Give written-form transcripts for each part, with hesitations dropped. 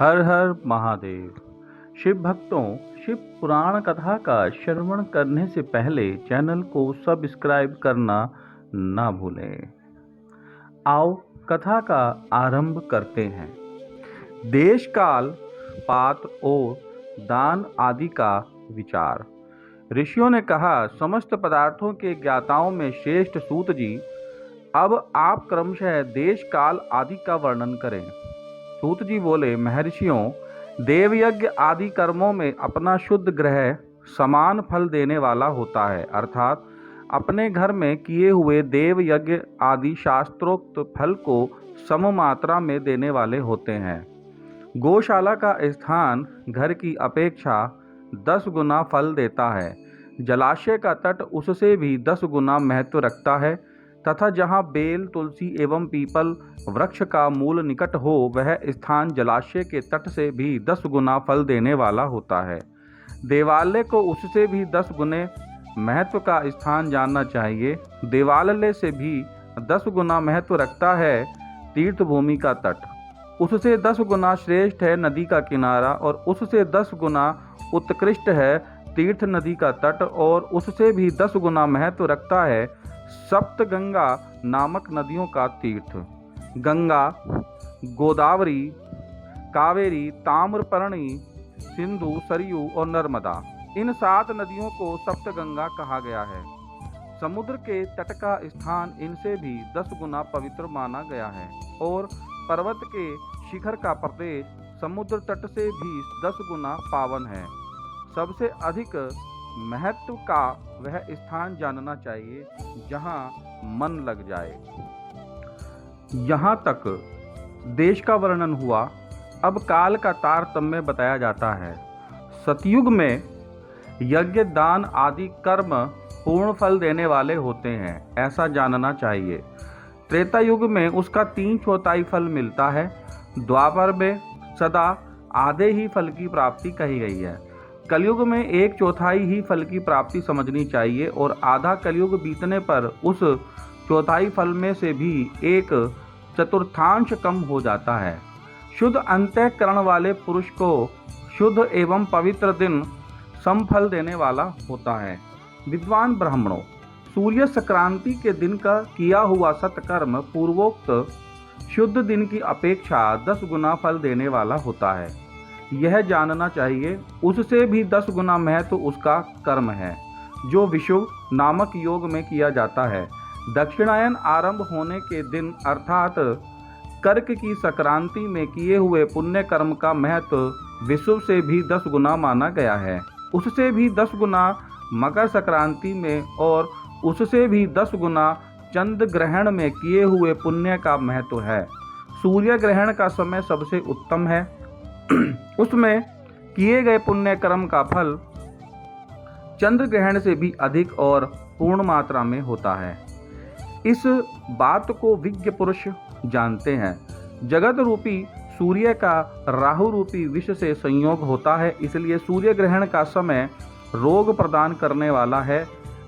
हर हर महादेव। शिव भक्तों, शिव पुराण कथा का श्रवण करने से पहले चैनल को सब्सक्राइब करना ना भूलें। आओ कथा का आरंभ करते हैं। देश काल, पात्र और दान आदि का विचार। ऋषियों ने कहा, समस्त पदार्थों के ज्ञाताओं में श्रेष्ठ सूत जी, अब आप क्रमशः देश काल आदि का वर्णन करें। सूत जी बोले, महर्षियों, देवयज्ञ आदि कर्मों में अपना शुद्ध ग्रह समान फल देने वाला होता है, अर्थात अपने घर में किए हुए देव यज्ञ आदि शास्त्रोक्त फल को सम मात्रा में देने वाले होते हैं। गौशाला का स्थान घर की अपेक्षा 10 गुना फल देता है। जलाशय का तट उससे भी 10 गुना महत्व रखता है तथा जहाँ बेल, तुलसी एवं पीपल वृक्ष का मूल निकट हो, वह स्थान जलाशय के तट से भी 10 गुना फल देने वाला होता है। देवालय को उससे भी 10 गुने महत्व का स्थान जानना चाहिए। देवालय से भी 10 गुना महत्व रखता है तीर्थ भूमि का तट। उससे 10 गुना श्रेष्ठ है नदी का किनारा और उससे 10 गुना उत्कृष्ट है तीर्थ नदी का तट और उससे भी 10 गुना महत्व रखता है सप्त गंगा नामक नदियों का तीर्थ। गंगा, गोदावरी, कावेरी, ताम्रपर्णी, सिंधु, सरयू और नर्मदा, इन 7 नदियों को सप्तगंगा कहा गया है। समुद्र के तट का स्थान इनसे भी 10 गुना पवित्र माना गया है और पर्वत के शिखर का प्रदेश समुद्र तट से भी 10 गुना पावन है। सबसे अधिक महत्व का वह स्थान जानना चाहिए जहां मन लग जाए। यहाँ तक देश का वर्णन हुआ। अब काल का तारतम्य बताया जाता है। सतयुग में यज्ञ, दान आदि कर्म पूर्ण फल देने वाले होते हैं, ऐसा जानना चाहिए। त्रेता युग में उसका 3/4 फल मिलता है। द्वापर में सदा आधे ही फल की प्राप्ति कही गई है। कलयुग में 1/4 ही फल की प्राप्ति समझनी चाहिए और आधा कलयुग बीतने पर उस 1/4 फल में से भी 1/4 कम हो जाता है। शुद्ध अंतःकरण वाले पुरुष को शुद्ध एवं पवित्र दिन समफल देने वाला होता है। विद्वान ब्राह्मणों, सूर्य संक्रांति के दिन का किया हुआ सत्कर्म पूर्वोक्त शुद्ध दिन की अपेक्षा 10 गुना फल देने वाला होता है। यह जानना चाहिए उससे भी 10 गुना महत्व उसका कर्म है जो विषुव नामक योग में किया जाता है। दक्षिणायन आरंभ होने के दिन अर्थात कर्क की संक्रांति में किए हुए पुण्य कर्म का महत्व विषुव से भी 10 गुना माना गया है। उससे भी 10 गुना मकर संक्रांति में और उससे भी 10 गुना चंद्र ग्रहण में किए हुए पुण्य का महत्व है। सूर्य ग्रहण का समय सबसे उत्तम है। उसमें किए गए पुण्य कर्म का फल चंद्र ग्रहण से भी अधिक और पूर्ण मात्रा में होता है। इस बात को विज्ञ पुरुष जानते हैं। जगत रूपी सूर्य का राहु रूपी विष से संयोग होता है, इसलिए सूर्य ग्रहण का समय रोग प्रदान करने वाला है।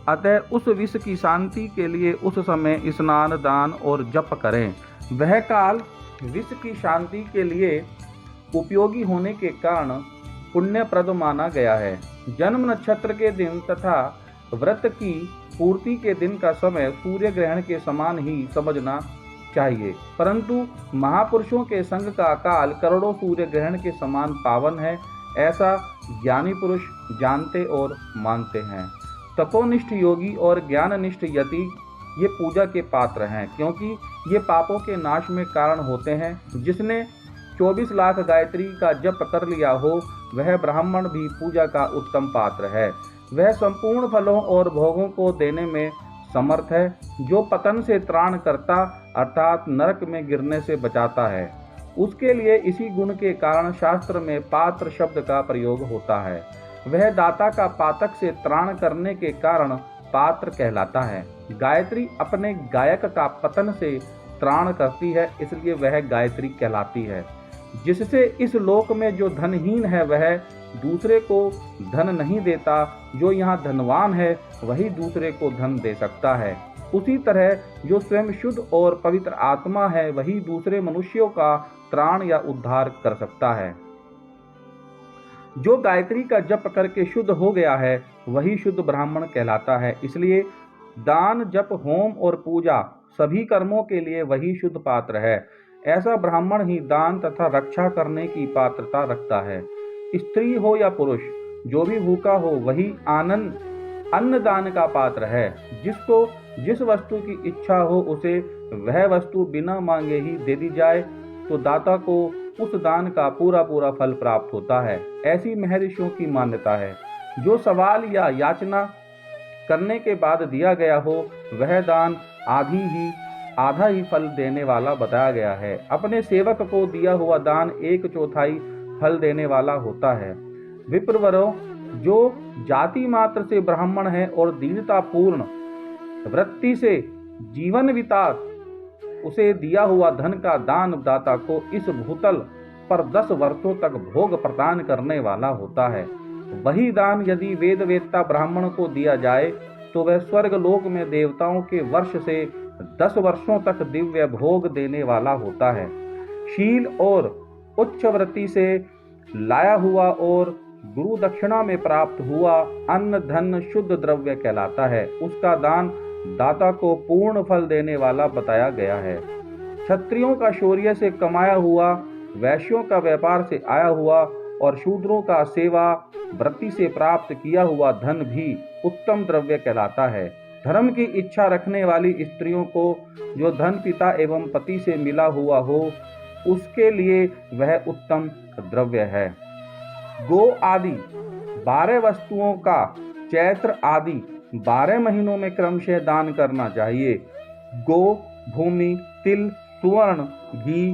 अतः उस विष की शांति के लिए उस समय स्नान, दान और जप करें। वह काल विष की शांति के लिए उपयोगी होने के कारण पुण्यप्रद माना गया है। जन्म नक्षत्र के दिन तथा व्रत की पूर्ति के दिन का समय सूर्य ग्रहण के समान ही समझना चाहिए, परंतु महापुरुषों के संग का काल करोड़ों सूर्य ग्रहण के समान पावन है, ऐसा ज्ञानी पुरुष जानते और मानते हैं। तपोनिष्ठ योगी और ज्ञाननिष्ठ यति ये पूजा के पात्र हैं, क्योंकि ये पापों के नाश में कारण होते हैं। जिसने 24 लाख गायत्री का जप कर लिया हो, वह ब्राह्मण भी पूजा का उत्तम पात्र है। वह संपूर्ण फलों और भोगों को देने में समर्थ है, जो पतन से त्राण करता अर्थात नरक में गिरने से बचाता है। उसके लिए इसी गुण के कारण शास्त्र में पात्र शब्द का प्रयोग होता है। वह दाता का पातक से त्राण करने के कारण पात्र कहलाता है। गायत्री अपने गायक का पतन से त्राण करती है, इसलिए वह गायत्री कहलाती है। जिससे इस लोक में जो धनहीन है वह दूसरे को धन नहीं देता, जो यहाँ धनवान है वही दूसरे को धन दे सकता है। उसी तरह जो स्वयं शुद्ध और पवित्र आत्मा है वही दूसरे मनुष्यों का त्राण या उद्धार कर सकता है। जो गायत्री का जप करके शुद्ध हो गया है वही शुद्ध ब्राह्मण कहलाता है। इसलिए दान, जप, होम और पूजा सभी कर्मों के लिए वही शुद्ध पात्र है। ऐसा ब्राह्मण ही दान तथा रक्षा करने की पात्रता रखता है। स्त्री हो या पुरुष, जो भी भूखा हो वही अन्न दान का पात्र है। जिसको जिस वस्तु की इच्छा हो उसे वह वस्तु बिना मांगे ही दे दी जाए तो दाता को उस दान का पूरा पूरा फल प्राप्त होता है। ऐसी महर्षियों की मान्यता है। जो सवाल या याचना करने के बाद दिया गया हो वह दान आधा ही फल देने वाला बताया गया है। अपने सेवक को दिया हुआ दान 1/4 फल देने वाला होता है। विप्रवरों, जो जाति मात्र से ब्राह्मण है और दीनता पूर्ण वृत्ति से जीवन बिता उसे दिया हुआ धन का दान दाता को इस भूतल पर 10 वर्षों तक भोग प्रदान करने वाला होता है। वही दान यदि वेद वेत्ता ब्राह्मण को दिया जाए तो वह स्वर्ग लोक में देवताओं के वर्ष से 10 वर्षों तक दिव्य भोग देने वाला होता है। शील और उच्च वृत्ति से लाया हुआ और गुरु दक्षिणा में प्राप्त हुआ अन्न धन शुद्ध द्रव्य कहलाता है। उसका दान दाता को पूर्ण फल देने वाला बताया गया है। क्षत्रियों का शौर्य से कमाया हुआ, वैश्यों का व्यापार से आया हुआ और शूद्रों का सेवा वृत्ति से प्राप्त किया हुआ धन भी उत्तम द्रव्य कहलाता है। धर्म की इच्छा रखने वाली स्त्रियों को जो धन पिता एवं पति से मिला हुआ हो उसके लिए वह उत्तम द्रव्य है। गो आदि 12 वस्तुओं का चैत्र आदि 12 महीनों में क्रमशः दान करना चाहिए। गो, भूमि, तिल, सुवर्ण, घी,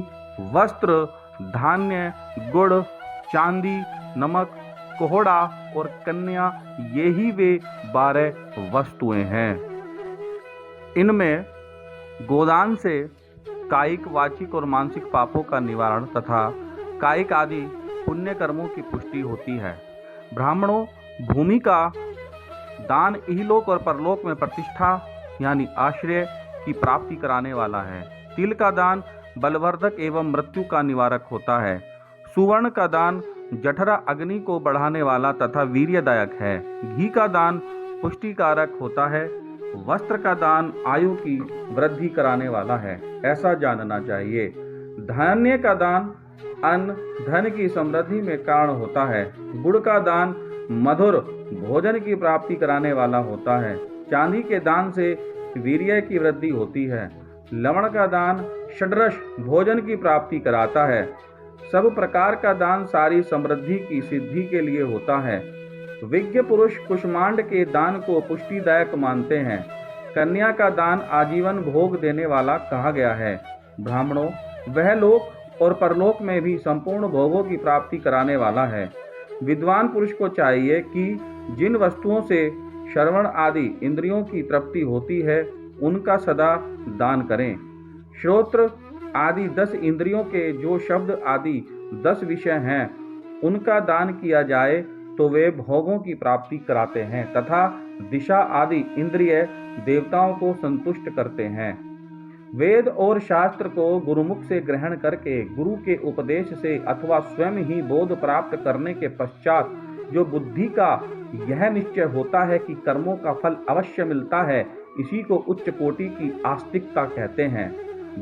वस्त्र, धान्य, गुड़, चांदी, नमक, कोहड़ा और कन्या, यही वे 12 वस्तुएं हैं। इनमें गोदान से कायिक, वाचिक और मानसिक पापों का निवारण तथा कायिक आदि पुण्य कर्मों की पुष्टि होती है। ब्राह्मणों, भूमि का दान इहलोक और परलोक में प्रतिष्ठा यानी आश्रय की प्राप्ति कराने वाला है। तिल का दान बलवर्धक एवं मृत्यु का निवारक होता है। सुवर्ण का दान जठरा अग्नि को बढ़ाने वाला तथा वीर्यदायक है। घी का दान पुष्टिकारक होता है। वस्त्र का दान आयु की वृद्धि कराने वाला है, ऐसा जानना चाहिए। धान्य का दान अन्न धन की समृद्धि में कारण होता है। गुड़ का दान मधुर भोजन की प्राप्ति कराने वाला होता है। चांदी के दान से वीर्य की वृद्धि होती है। लवण का दान षड्रस भोजन की प्राप्ति कराता है। सब प्रकार का दान सारी समृद्धि की सिद्धि के लिए होता है। विज्ञ पुरुष कुष्मांड के दान को पुष्टिदायक मानते हैं। कन्या का दान आजीवन भोग देने वाला कहा गया है। ब्राह्मणों, वह लोक और परलोक में भी संपूर्ण भोगों की प्राप्ति कराने वाला है। विद्वान पुरुष को चाहिए कि जिन वस्तुओं से श्रवण आदि इंद्रियों की तृप्ति होती है उनका सदा दान करें। श्रोत्र आदि 10 इंद्रियों के जो शब्द आदि 10 विषय हैं उनका दान किया जाए तो वे भोगों की प्राप्ति कराते हैं तथा दिशा आदि इंद्रिय देवताओं को संतुष्ट करते हैं। वेद और शास्त्र को गुरुमुख से ग्रहण करके गुरु के उपदेश से अथवा स्वयं ही बोध प्राप्त करने के पश्चात जो बुद्धि का यह निश्चय होता है कि कर्मों का फल अवश्य मिलता है, इसी को उच्च कोटि की आस्तिकता कहते हैं।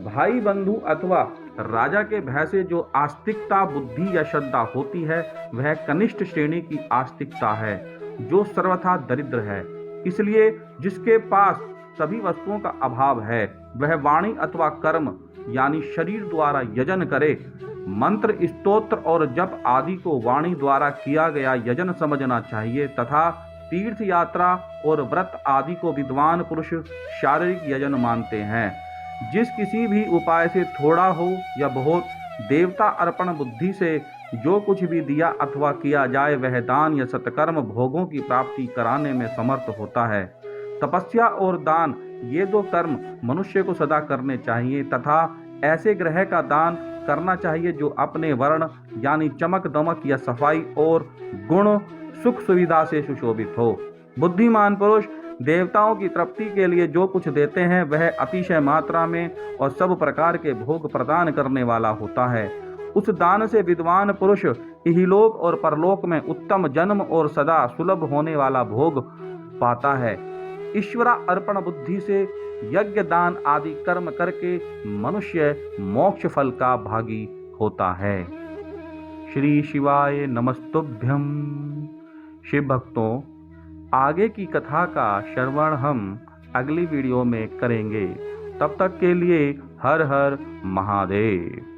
भाई बंधु अथवा राजा के भय से जो आस्तिकता बुद्धि या श्रद्धा होती है वह कनिष्ठ श्रेणी की आस्तिकता है जो सर्वथा दरिद्र है। इसलिए जिसके पास सभी वस्तुओं का अभाव है वह वाणी अथवा कर्म यानी शरीर द्वारा यजन करे। मंत्र, स्तोत्र और जप आदि को वाणी द्वारा किया गया यजन समझना चाहिए तथा तीर्थ यात्रा और व्रत आदि को विद्वान पुरुष शारीरिक यजन मानते हैं। जिस किसी भी उपाय से थोड़ा हो या बहुत देवता अर्पण बुद्धि से जो कुछ भी दिया अथवा किया जाए वह दान या सत्कर्म भोगों की प्राप्ति कराने में समर्थ होता है। तपस्या और दान ये 2 कर्म मनुष्य को सदा करने चाहिए तथा ऐसे ग्रह का दान करना चाहिए जो अपने वर्ण यानी चमक दमक या सफाई और गुण सुख सुविधा से सुशोभित हो। बुद्धिमान पुरुष देवताओं की तृप्ति के लिए जो कुछ देते हैं वह अतिशय मात्रा में और सब प्रकार के भोग प्रदान करने वाला होता है। उस दान से विद्वान पुरुष इहलोक और परलोक में उत्तम जन्म और सदा सुलभ होने वाला भोग पाता है। ईश्वरा अर्पण बुद्धि से यज्ञ दान आदि कर्म करके मनुष्य मोक्ष फल का भागी होता है। श्री शिवाय नमस्तुभ्यं। शिव भक्तों, आगे की कथा का श्रवण हम अगली वीडियो में करेंगे। तब तक के लिए हर हर महादेव।